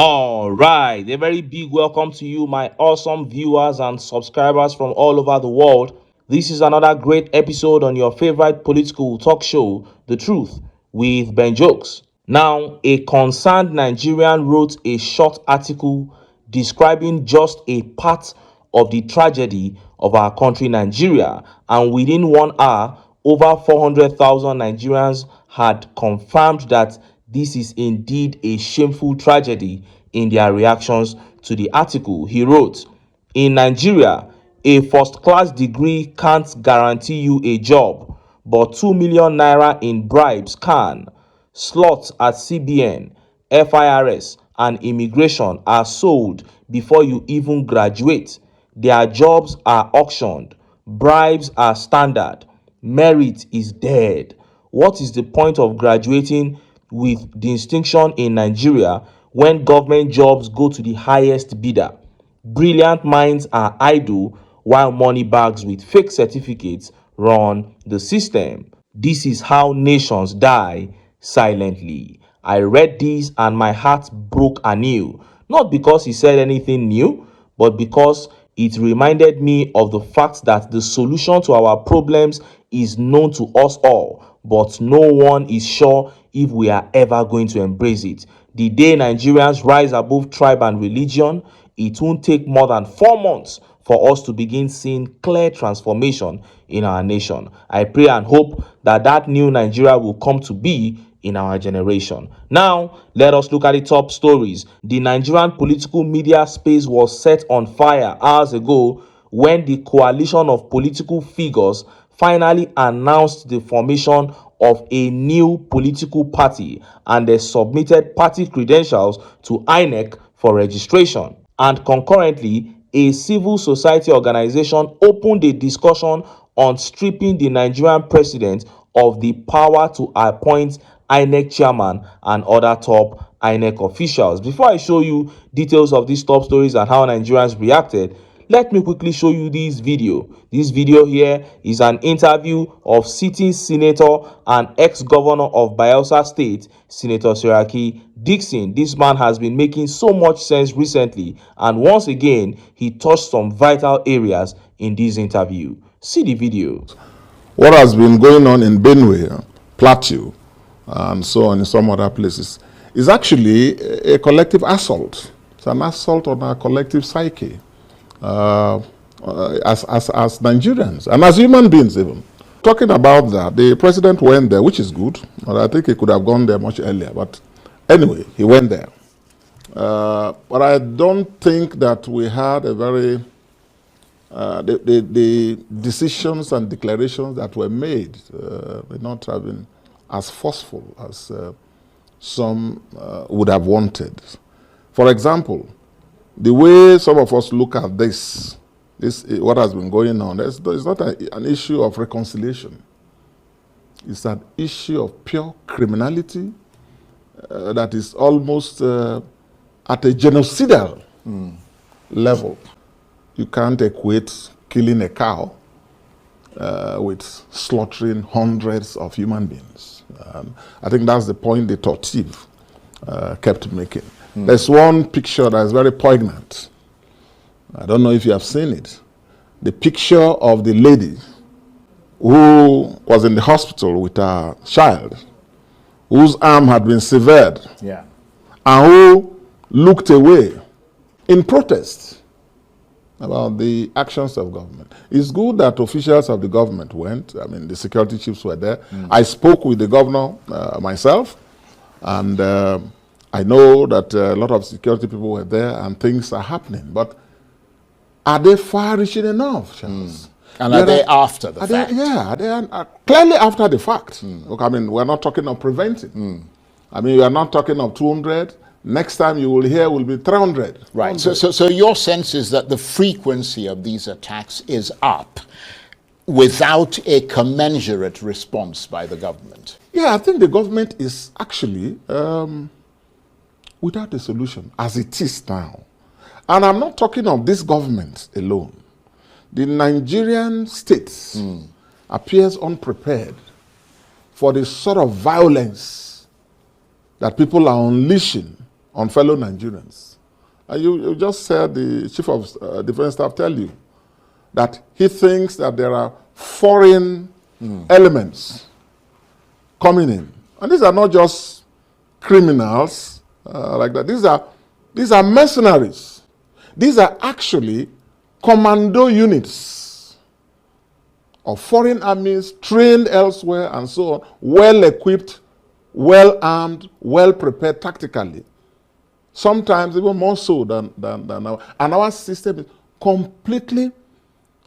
All right, a very big welcome to you, my awesome viewers and subscribers from all over the world. This is another great episode on your favorite political talk show, The Truth, with Ben Jokes. Now, a concerned Nigerian wrote a short article describing just a part of the tragedy of our country, Nigeria, and within 1 hour, over 400,000 Nigerians had confirmed that this is indeed a shameful tragedy in their reactions to the article. He wrote, "In Nigeria, a first-class degree can't guarantee you a job, but 2 million naira in bribes can. Slots at CBN, FIRS, and immigration are sold before you even graduate. Their jobs are auctioned. Bribes are standard. Merit is dead. What is the point of graduating with distinction in Nigeria when government jobs go to the highest bidder? Brilliant minds are idle while money bags with fake certificates run the system. This is how nations die silently." I read this and my heart broke anew, not because he said anything new, but because it reminded me of the fact that the solution to our problems is known to us all, but no one is sure if we are ever going to embrace it. The day Nigerians rise above tribe and religion, it won't take more than 4 months for us to begin seeing clear transformation in our nation. I pray and hope that that new Nigeria will come to be in our generation. Now, let us look at the top stories. The Nigerian political media space was set on fire hours ago when the coalition of political figures finally announced the formation of a new political party, and they submitted party credentials to INEC for registration. And concurrently, a civil society organization opened a discussion on stripping the Nigerian president of the power to appoint INEC chairman and other top INEC officials. Before I show you details of these top stories and how Nigerians reacted, let me quickly show you this video. This video here is an interview of sitting senator and ex-governor of Bayelsa State, Senator Seraki Dixon. This man has been making so much sense recently, and once again, he touched some vital areas in this interview. See the video. What has been going on in Benue, Plateau, and so on in some other places is actually a collective assault. It's an assault on our collective psyche. As Nigerians and as human beings even. Talking about that, the president went there, which is good. But I think he could have gone there much earlier. But anyway, he went there. But I don't think that we had a very... the decisions and declarations that were made may not have been as forceful as some would have wanted. For example, the way some of us look at this what has been going on, it's not an issue of reconciliation. It's an issue of pure criminality that is almost at a genocidal level. You can't equate killing a cow with slaughtering hundreds of human beings. I think that's the point the Tortiv kept making. There's one picture that is very poignant. I don't know if you have seen it. The picture of the lady who was in the hospital with her child, whose arm had been severed, and who looked away in protest about the actions of government. It's good that officials of the government went. I mean, the security chiefs were there. I spoke with the governor myself, and I know that a lot of security people were there and things are happening, but are they far-reaching enough, Charles? And are they after the fact? They are clearly after the fact. Look, I mean, we're not talking of preventing. I mean, we are not talking of 200. Next time you will hear will be 300. Right. So your sense is that the frequency of these attacks is up without a commensurate response by the government. Yeah, I think the government is actually without a solution as it is now. And I'm not talking of this government alone. The Nigerian state appears unprepared for the sort of violence that people are unleashing on fellow Nigerians. And you just said the Chief of Defense Staff tell you that he thinks that there are foreign elements coming in. And these are not just criminals like that. These are mercenaries. These are actually commando units of foreign armies trained elsewhere and so on, well equipped, well armed, well prepared tactically. Sometimes even more so than our. And our system is completely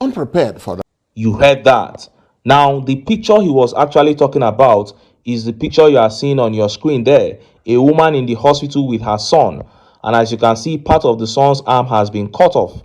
unprepared for that. You heard that. Now, the picture he was actually talking about is the picture you are seeing on your screen there. A woman in the hospital with her son. And as you can see, part of the son's arm has been cut off.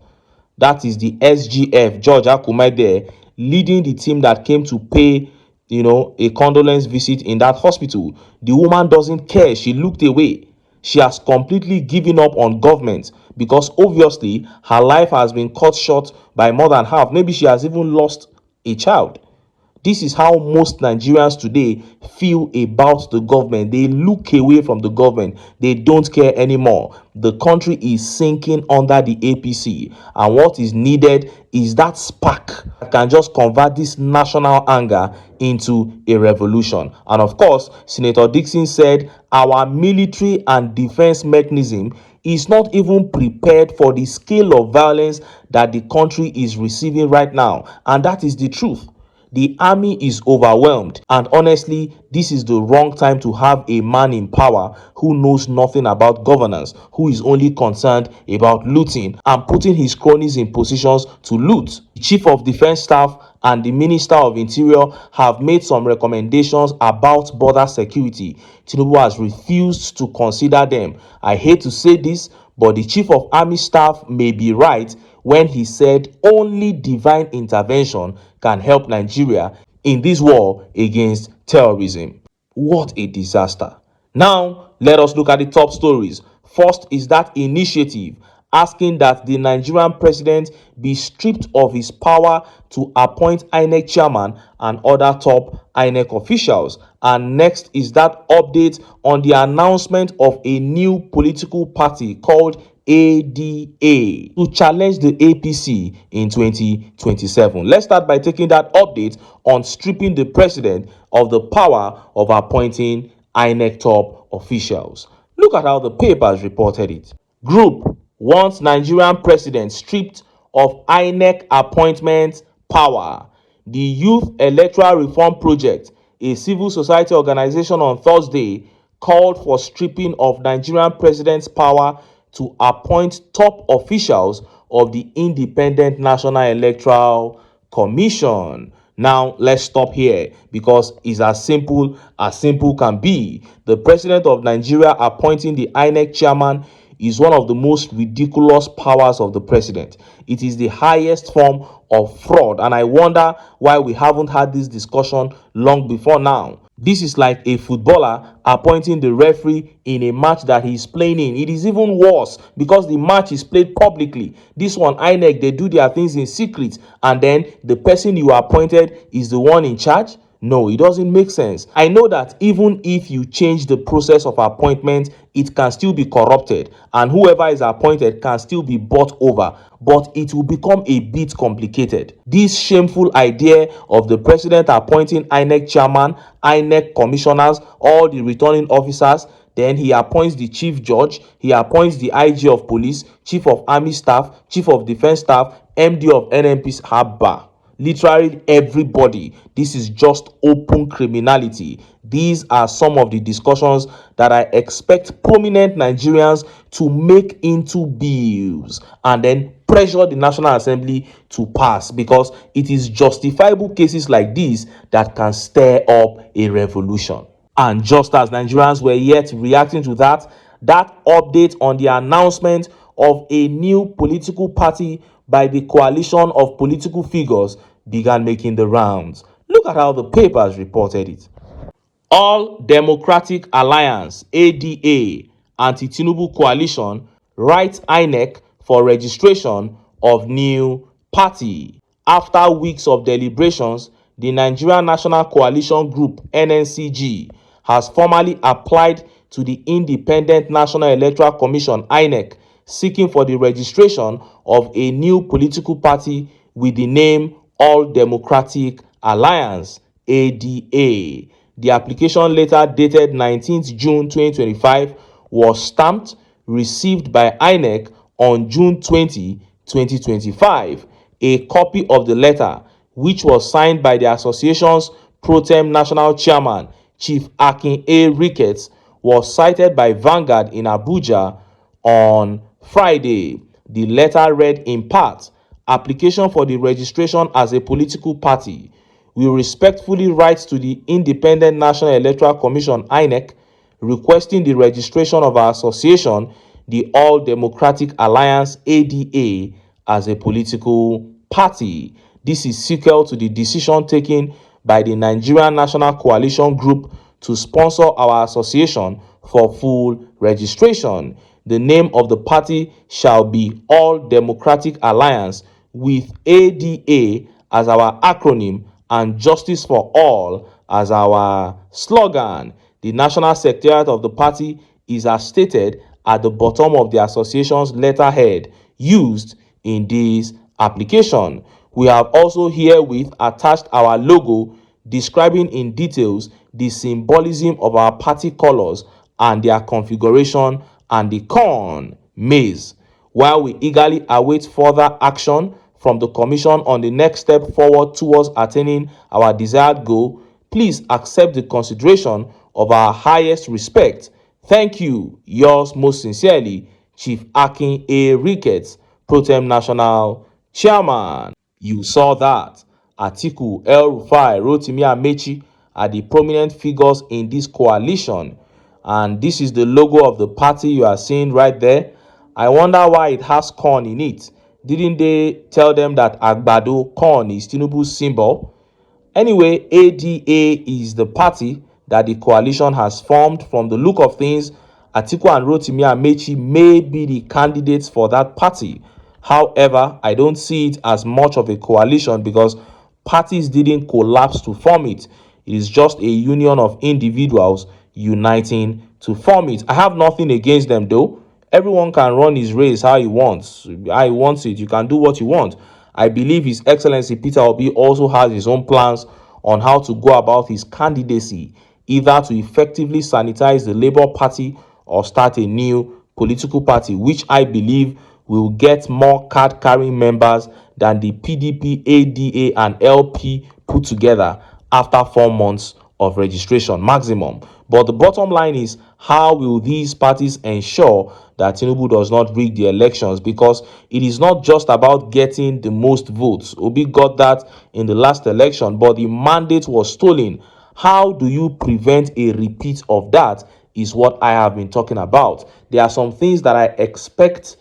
That is the SGF, George Akume there, leading the team that came to pay, a condolence visit in that hospital. The woman doesn't care. She looked away. She has completely given up on government because obviously her life has been cut short by more than half. Maybe she has even lost a child. This is how most Nigerians today feel about the government. They look away from the government. They don't care anymore. The country is sinking under the APC. And what is needed is that spark that can just convert this national anger into a revolution. And of course, Senator Dixon said our military and defense mechanism is not even prepared for the scale of violence that the country is receiving right now. And that is the truth. The army is overwhelmed, and honestly, this is the wrong time to have a man in power who knows nothing about governance, who is only concerned about looting and putting his cronies in positions to loot. The Chief of Defense Staff and the Minister of Interior have made some recommendations about border security. Tinubu has refused to consider them. I hate to say this, but the Chief of Army Staff may be right when he said only divine intervention can help Nigeria in this war against terrorism. What a disaster. Now, let us look at the top stories. First is that initiative asking that the Nigerian president be stripped of his power to appoint INEC chairman and other top INEC officials. And next is that update on the announcement of a new political party called ADA to challenge the APC in 2027. Let's start by taking that update on stripping the president of the power of appointing INEC top officials. Look at how the papers reported it. Group wants Nigerian president stripped of INEC appointment power. The Youth Electoral Reform Project, a civil society organization, on Thursday called for stripping of Nigerian president's power to appoint top officials of the Independent National Electoral Commission. Now, let's stop here because it's as simple can be. The president of Nigeria appointing the INEC chairman is one of the most ridiculous powers of the president. It is the highest form of fraud, and I wonder why we haven't had this discussion long before now. This is like a footballer appointing the referee in a match that he's playing in. It is even worse because the match is played publicly. This one, INEC, they do their things in secret, and then the person you appointed is the one in charge. No, it doesn't make sense. I know that even if you change the process of appointment, it can still be corrupted, and whoever is appointed can still be bought over, but it will become a bit complicated. This shameful idea of the president appointing INEC chairman, INEC commissioners, all the returning officers, then he appoints the chief judge, he appoints the IG of police, chief of army staff, chief of defense staff, MD of NMP's Habba. Literally everybody. This is just open criminality. These are some of the discussions that I expect prominent Nigerians to make into bills and then pressure the National Assembly to pass, because it is justifiable cases like this that can stir up a revolution. And just as Nigerians were yet reacting to that update on the announcement of a new political party by the coalition of political figures began making the rounds. Look at how the papers reported it. All Democratic Alliance (ADA) anti-Tinubu coalition writes INEC for registration of new party. After weeks of deliberations, the Nigerian National Coalition Group (NNCG) has formally applied to the Independent National Electoral Commission (INEC) seeking for the registration of a new political party with the name All Democratic Alliance (ADA). The application, later dated 19th June 2025, was stamped, received by INEC on June 20, 2025. A copy of the letter, which was signed by the association's pro tem national chairman, Chief Akin A. Ricketts, was cited by Vanguard in Abuja on Friday. The letter read in part, "Application for the registration as a political party. We respectfully write to the Independent National Electoral Commission (INEC) requesting the registration of our association, the All Democratic Alliance (ADA), as a political party. This is sequel to the decision taken by the Nigerian National Coalition Group to sponsor our association for full registration. The name of the party shall be All Democratic Alliance, with ADA as our acronym and Justice for All as our slogan. The national secretariat of the party is as stated at the bottom of the association's letterhead used in this application. We have also herewith attached our logo describing in details the symbolism of our party colors and their configuration and the corn maize. While we eagerly await further action from the Commission on the next step forward towards attaining our desired goal, please accept the consideration of our highest respect. Thank you. Yours most sincerely, Chief Akin A. Ricketts, Pro Tem National Chairman. You saw that. Atiku, El-Rufai, Rotimi Amechi are the prominent figures in this coalition. And this is the logo of the party you are seeing right there. I wonder why it has corn in it. Didn't they tell them that Agbado corn is Tinubu's symbol? Anyway, ADA is the party that the coalition has formed. From the look of things, Atiku and Rotimi Amechi may be the candidates for that party. However, I don't see it as much of a coalition because parties didn't collapse to form it. It is just a union of individuals uniting to form it. I have nothing against them though. Everyone can run his race how he wants. How he wants it. You can do what you want. I believe His Excellency Peter Obi also has his own plans on how to go about his candidacy, either to effectively sanitize the Labour Party or start a new political party, which I believe will get more card-carrying members than the PDP, ADA, and LP put together after 4 months of registration maximum. But the bottom line is, how will these parties ensure that Tinubu does not rig the elections? Because it is not just about getting the most votes. Obi got that in the last election, but the mandate was stolen. How do you prevent a repeat of that is what I have been talking about. There are some things that I expect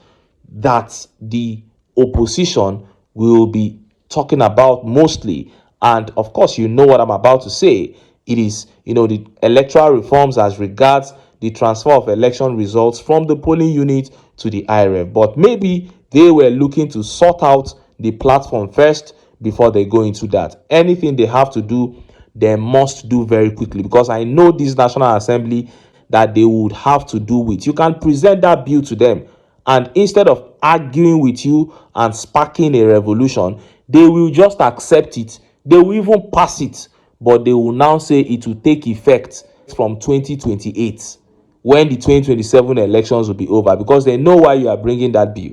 that the opposition will be talking about mostly. And of course, you know what I'm about to say. It is, the electoral reforms as regards the transfer of election results from the polling unit to the IRF. But maybe they were looking to sort out the platform first before they go into that. Anything they have to do, they must do very quickly, because I know this National Assembly that they would have to do with. You can present that bill to them, and instead of arguing with you and sparking a revolution, they will just accept it. They will even pass it, but they will now say it will take effect from 2028, when the 2027 elections will be over, because they know why you are bringing that bill.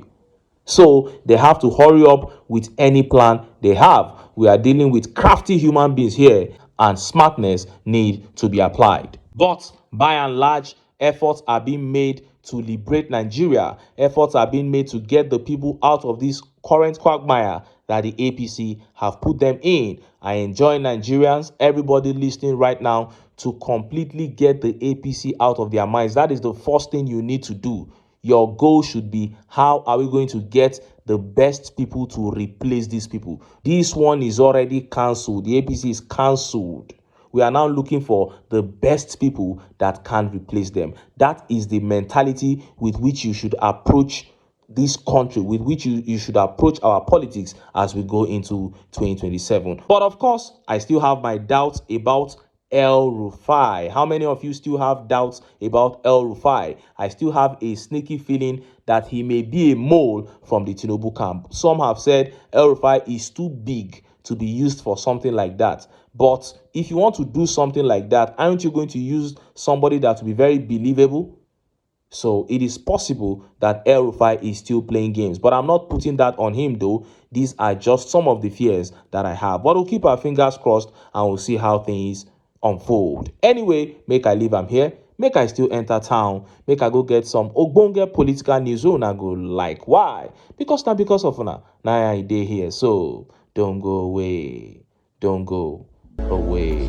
So they have to hurry up with any plan they have. We are dealing with crafty human beings here, and smartness need to be applied. But by and large, efforts are being made to liberate Nigeria. Efforts are being made to get the people out of this current quagmire that the APC have put them in. I enjoy Nigerians, everybody listening right now, to completely get the APC out of their minds. That is the first thing you need to do. Your goal should be, how are we going to get the best people to replace these people? This one is already cancelled. The APC is cancelled. We are now looking for the best people that can replace them. That is the mentality with which you should approach this country, with which you should approach our politics as we go into 2027. But of course, I still have my doubts about El Rufai. How many of you still have doubts about El Rufai? I still have a sneaky feeling that he may be a mole from the Tinubu camp. Some have said El Rufai is too big to be used for something like that. But if you want to do something like that, aren't you going to use somebody that will be very believable? So it is possible that El Rufai is still playing games, but I'm not putting that on him though. These are just some of the fears that I have. But we'll keep our fingers crossed and we'll see how things unfold. Anyway, make I leave am here. Make I still enter town. Make I go get some ogbonge political news. So I go like why? Because now because of una. Now I dey here. So don't go away. Don't go away.